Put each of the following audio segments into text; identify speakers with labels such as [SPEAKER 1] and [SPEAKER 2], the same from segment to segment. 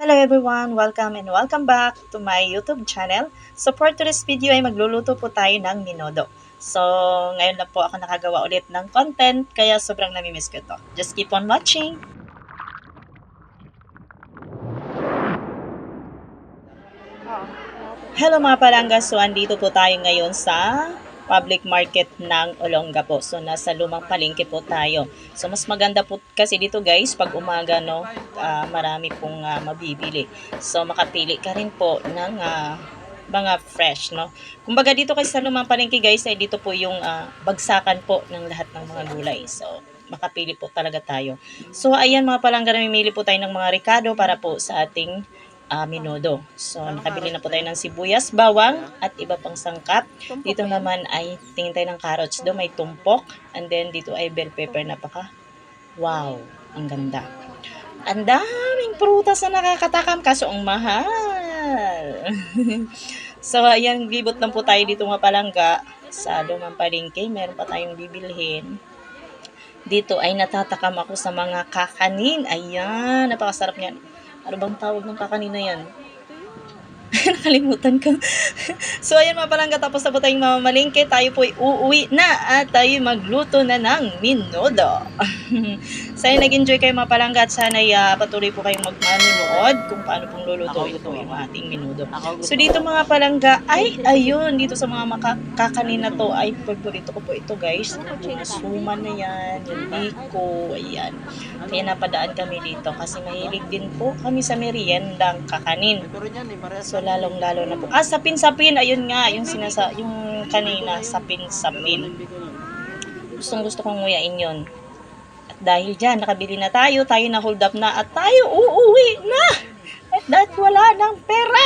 [SPEAKER 1] Hello everyone! Welcome and welcome back to my YouTube channel. So for today's video ay magluluto po tayo ng minodo. So ngayon na po ako nakagawa ulit ng content kaya sobrang namimiss ko to. Just keep on watching! Hello mga palangga! So andito po tayo ngayon sa public market ng Olonga po. So nasa lumang palengke po tayo. So mas maganda po kasi dito guys pag umaga no, marami pong mabibili. So makapili ka rin po ng mga fresh no. Kumbaga dito kasi sa lumang palengke guys ay dito po yung bagsakan po ng lahat ng mga gulay. So makapili po talaga tayo. So ayan mga palangga, namimili po tayo ng mga ricado para po sa ating minodo. So, nakabili na po tayo ng sibuyas, bawang, at iba pang sangkap. Dito naman ay tingin tayo ng carrots. Doon may tumpok. And then, dito ay bell pepper. Napaka, wow, ang ganda. Ang daming prutas na nakakatakam kaso ang mahal. So, ayan, libot lang po tayo dito mga palangga sa lumang palengke. Meron pa tayong bibilhin. Dito ay natatakam ako sa mga kakanin. Ayan, napakasarap niyan. Ano bang tawag ng kakanina yan? Nakalimutan ko. So, ayan mga palangga, tapos na po tayong mamamalingke. Tayo po uuwi na at tayo magluto na ng minodo. Sana nag-enjoy kayo mga palangga at sana patuloy po kayong magmanood kung paano pong lulutuin po yung ating minodo. So, dito mga palangga, ay, ayun, dito sa mga kakanina to, ay, favorito ko po ito guys. Yung suman na yan, yung biko, ayan. Kaya napadaan kami dito kasi mahilig din po kami sa meriendang kakanin. So, lalong-lalo na po. Sapin-sapin. Ayun nga, yung kanina, sapin-sapin. Gustong-gusto kong nguyain yon. At dahil dyan, nakabili na tayo na hold up na, at tayo uuwi na! At dahil wala ng pera!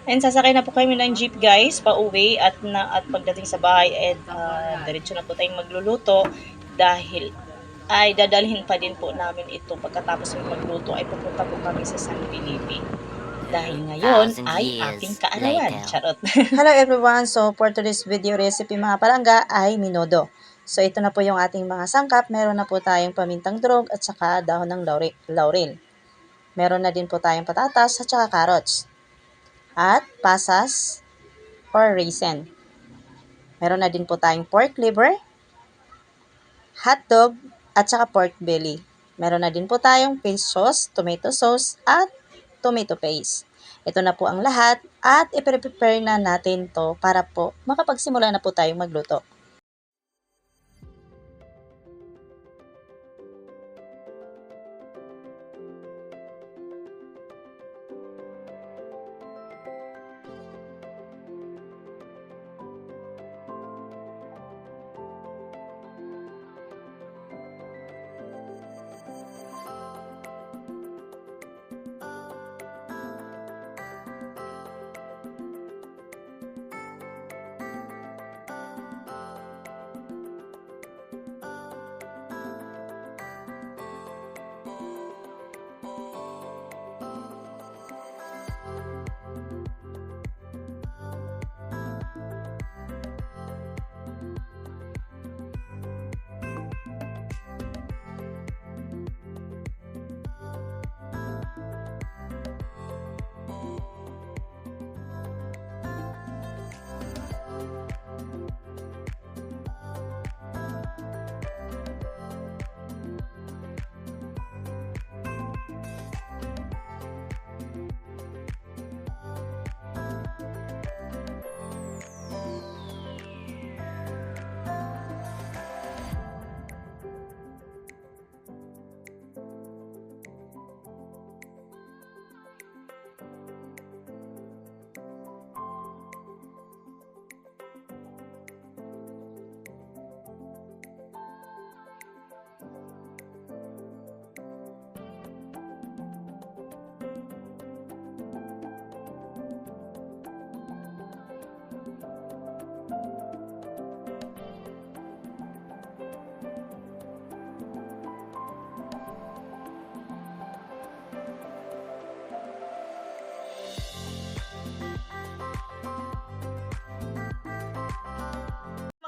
[SPEAKER 1] And sasakay na po kami ng jeep guys, pauwi, at pagdating sa bahay, diretso na po tayong magluluto dahil ay dadalhin pa din po namin ito pagkatapos ng magluto ay pupunta po kami sa San Felipe. Dahil ngayon ay ating kaarawan. Charot. Hello everyone! So for today's video recipe mga palangga ay minodo. So ito na po yung ating mga sangkap. Meron na po tayong pamintang durog at saka dahon ng laurel. Meron na din po tayong patatas at saka carrots. At pasas or raisin. Meron na din po tayong pork liver, hotdog, at saka pork belly. Meron na din po tayong fish sauce, tomato sauce, at tomato paste. Ito na po ang lahat at i-prepare na natin to para po makapagsimula na po tayong magluto.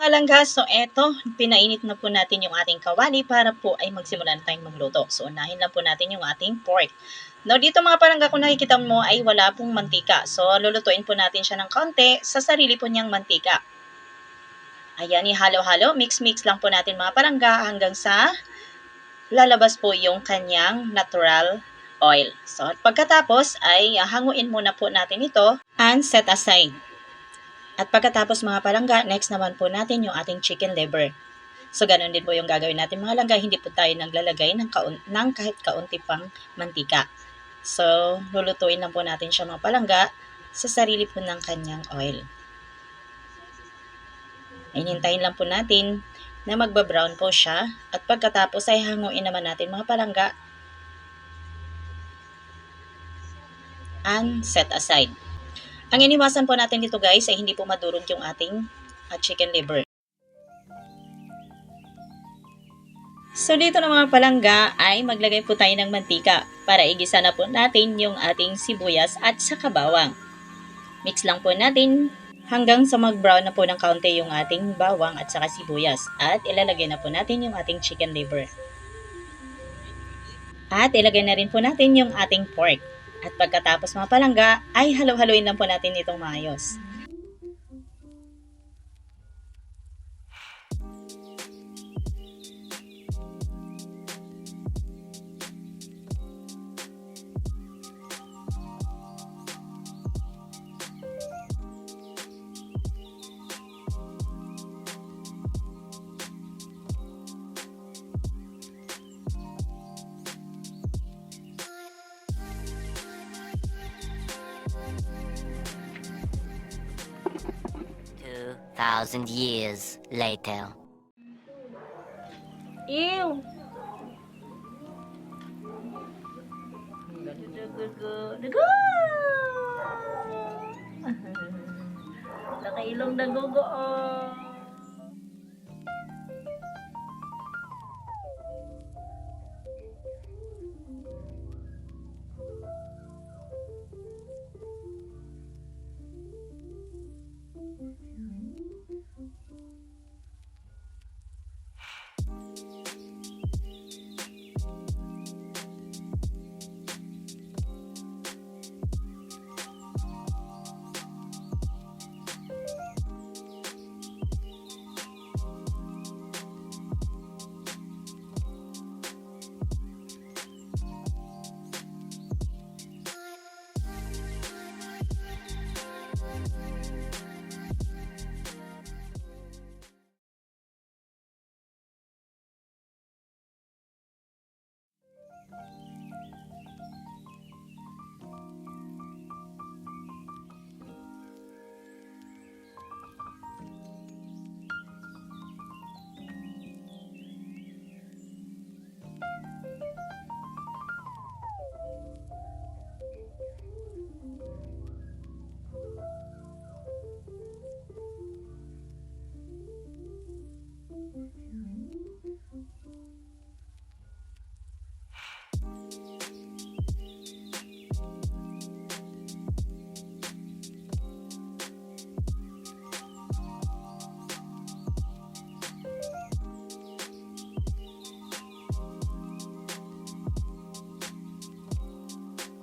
[SPEAKER 1] Mga langga, so eto, pinainit na po natin yung ating kawali para po ay magsimula na tayong magluto. So unahin lang po natin yung ating pork. Now dito mga palangga, kung nakikita mo ay wala pong mantika. So lulutuin po natin siya ng konti sa sarili po niyang mantika. Ayan, ihalo-halo, mix-mix lang po natin mga palangga hanggang sa lalabas po yung kanyang natural oil. So at pagkatapos ay hanguin muna po natin ito and set aside. At pagkatapos mga palangga, next naman po natin yung ating chicken liver. So, ganun din po yung gagawin natin mga langga. Hindi po tayo naglalagay ng kahit kaunti pang mantika. So, lulutuin lang po natin siya mga palangga sa sarili po ng kanyang oil. Hihintayin lang po natin na magba-brown po siya. At pagkatapos ay hanguin naman natin mga palangga and set aside. Ang iniwasan po natin dito guys ay hindi po madurog yung ating chicken liver. So dito na mga palangga ay maglagay po tayo ng mantika para igisa na po natin yung ating sibuyas at saka bawang. Mix lang po natin hanggang sa mag-brown na po ng kaunti yung ating bawang at saka sibuyas. At ilalagay na po natin yung ating chicken liver. At ilagay na rin po natin yung ating pork. At pagkatapos mga palangga ay halo-haloin lang po natin itong maayos.
[SPEAKER 2] Thousand years later.
[SPEAKER 1] Ew! Dugo! Nakailong na gugo.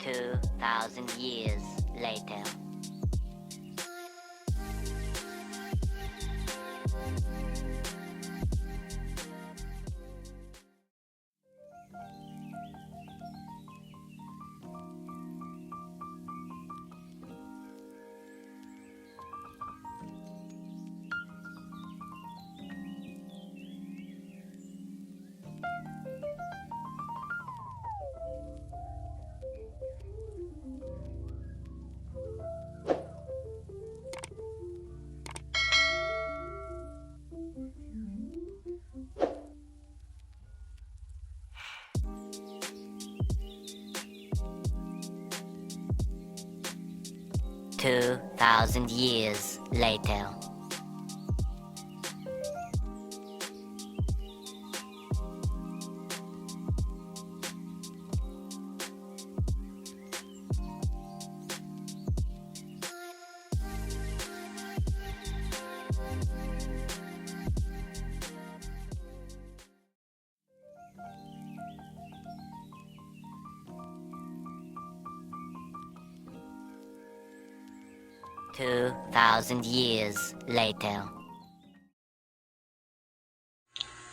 [SPEAKER 2] Two 2,000 years later. Two 2,000 years later. 2,000 years later.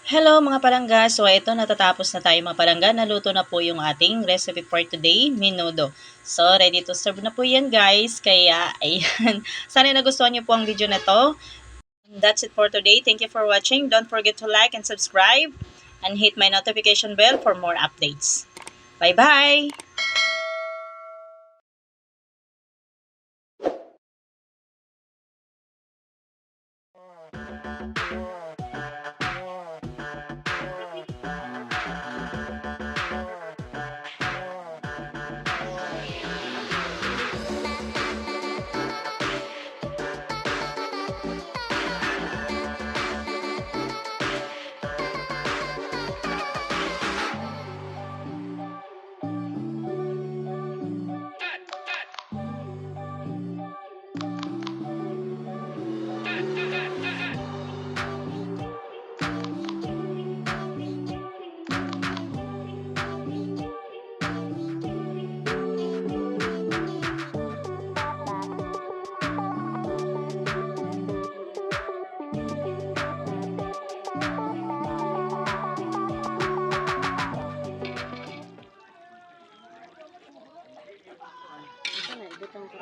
[SPEAKER 1] Hello mga palangga! So ito, natatapos na tayo mga palangga. Naluto na po yung ating recipe for today, menudo. So ready to serve na po yan guys. Kaya ayan, sana nagustuhan niyo po ang video na to. That's it for today. Thank you for watching. Don't forget to like and subscribe and hit my notification bell for more updates. Bye-bye! Ito na, ibutang ko.